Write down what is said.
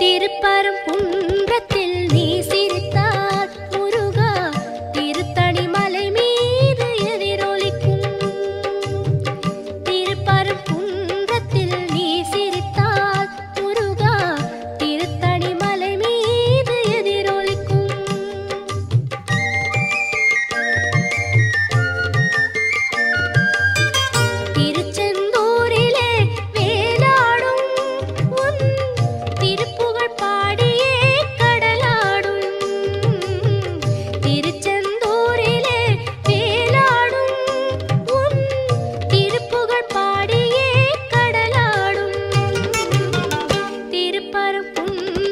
திருப்பரங்குன்றத்தில் நீ சிரித்தால் முருகா திருத்தணி மலை மீது எதிரொலிக்கும். திருப்பரங்குன்றத்தில் நீ சிரித்தால் முருகா திருத்தணி மலை மீது எதிரொலிக்கும். திருச்செந்தூரிலே வேலாடும் உன் திருப்புகழ் பாடியே கடலாடும். திருச்செந்தூரிலே வேலாடும் உன் திருப்புகழ் பாடியே கடலாடும். திருப்பரங்குன்றத்தில்